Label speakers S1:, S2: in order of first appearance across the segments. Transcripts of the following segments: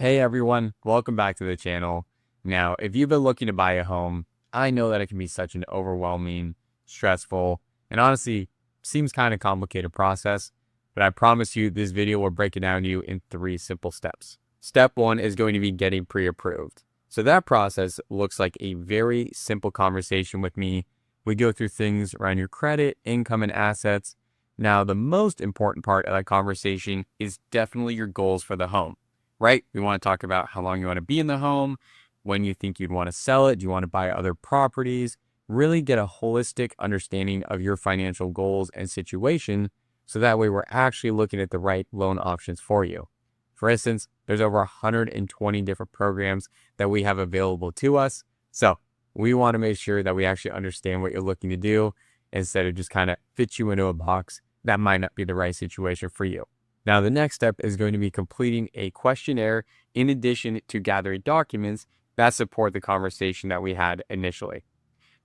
S1: Hey everyone, welcome back to the channel. Now, if you've been looking to buy a home, I know that it can be such an overwhelming, stressful, and honestly, seems kind of complicated process, but I promise you this video will break it down to you in 3 simple steps. Step 1 is going to be getting pre-approved. So that process looks like a very simple conversation with me. We go through things around your credit, income, and assets. Now, the most important part of that conversation is definitely your goals for the home. Right? We want to talk about how long you want to be in the home, when you think you'd want to sell it, do you want to buy other properties, really get a holistic understanding of your financial goals and situation. So that way we're actually looking at the right loan options for you. For instance, there's over 120 different programs that we have available to us. So we want to make sure that we actually understand what you're looking to do instead of just kind of fit you into a box that might not be the right situation for you. Now, the next step is going to be completing a questionnaire in addition to gathering documents that support the conversation that we had initially.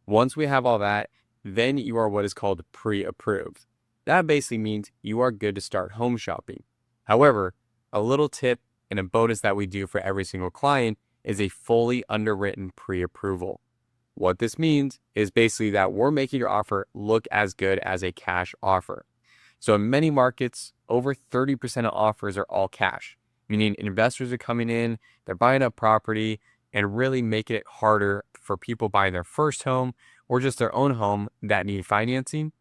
S1: Once we have all that, then you are what is called pre-approved. That basically means you are good to start home shopping. However, a little tip and a bonus that we do for every single client is a fully underwritten pre-approval. What this means is basically that we're making your offer look as good as a cash offer. So in many markets, over 30% of offers are all cash, meaning investors are coming in, they're buying up property and really making it harder for people buying their first home or just their own home that need financing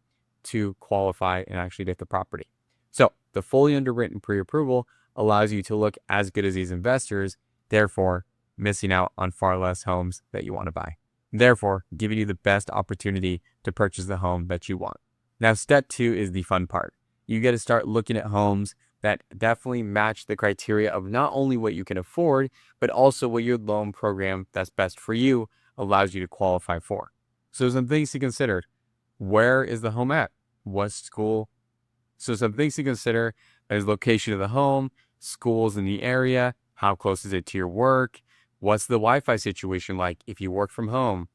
S1: to qualify and actually get the property. So the fully underwritten pre-approval allows you to look as good as these investors, therefore missing out on far less homes that you want to buy. Therefore, giving you the best opportunity to purchase the home that you want. Now, step 2 is the fun part. You get to start looking at homes that definitely match the criteria of not only what you can afford, but also what your loan program that's best for you allows you to qualify for. So some things to consider. Where is the home at? What school? So some things to consider is location of the home, schools in the area, how close is it to your work, what's the Wi-Fi situation like if you work from home.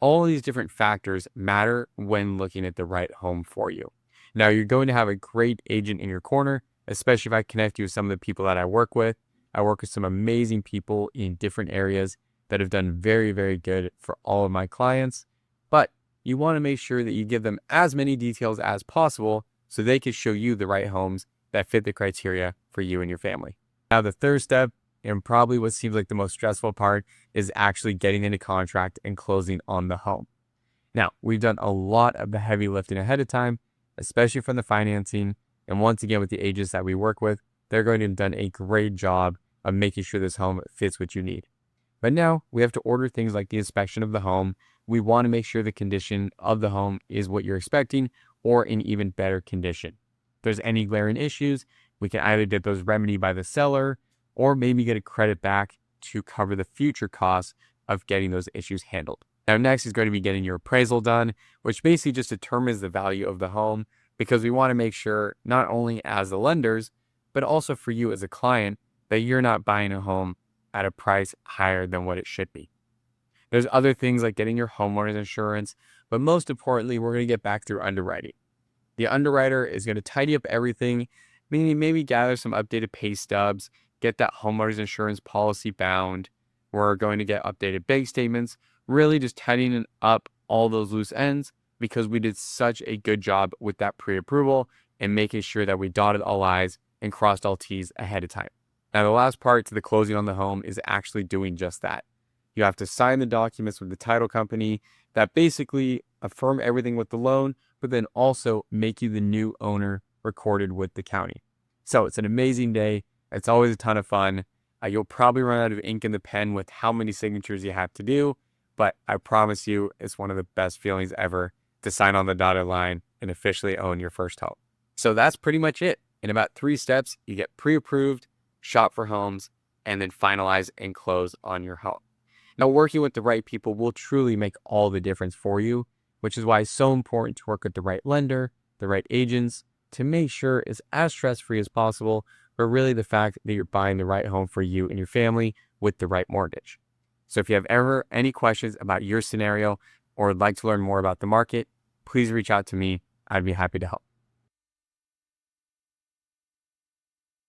S1: All of these different factors matter when looking at the right home for you. Now, you're going to have a great agent in your corner, especially if I connect you with some of the people that I work with. I work with some amazing people in different areas that have done very, very good for all of my clients. But you want to make sure that you give them as many details as possible so they can show you the right homes that fit the criteria for you and your family. Now, the third step, and probably what seems like the most stressful part, is actually getting into contract and closing on the home. Now, we've done a lot of the heavy lifting ahead of time, especially from the financing. And once again, with the agents that we work with, they're going to have done a great job of making sure this home fits what you need. But now we have to order things like the inspection of the home. We want to make sure the condition of the home is what you're expecting or in even better condition. If there's any glaring issues, we can either get those remedied by the seller or maybe get a credit back to cover the future costs of getting those issues handled. Now, next is going to be getting your appraisal done, which basically just determines the value of the home because we want to make sure not only as the lenders, but also for you as a client that you're not buying a home at a price higher than what it should be. There's other things like getting your homeowner's insurance, but most importantly, we're going to get back through underwriting. The underwriter is going to tidy up everything, meaning maybe gather some updated pay stubs, get that homeowner's insurance policy bound. We're going to get updated bank statements, really just tidying up all those loose ends because we did such a good job with that pre-approval and making sure that we dotted all I's and crossed all T's ahead of time. Now, the last part to the closing on the home is actually doing just that. You have to sign the documents with the title company that basically affirm everything with the loan, but then also make you the new owner recorded with the county. So it's an amazing day. It's always a ton of fun. You'll probably run out of ink in the pen with how many signatures you have to do, but I promise you it's one of the best feelings ever to sign on the dotted line and officially own your first home. So that's pretty much it. In about 3 steps, you get pre-approved, shop for homes, and then finalize and close on your home. Now, working with the right people will truly make all the difference for you, which is why it's so important to work with the right lender, the right agents, to make sure it's as stress-free as possible, but really the fact that you're buying the right home for you and your family with the right mortgage. So if you have ever any questions about your scenario or would like to learn more about the market, please reach out to me. I'd be happy to help.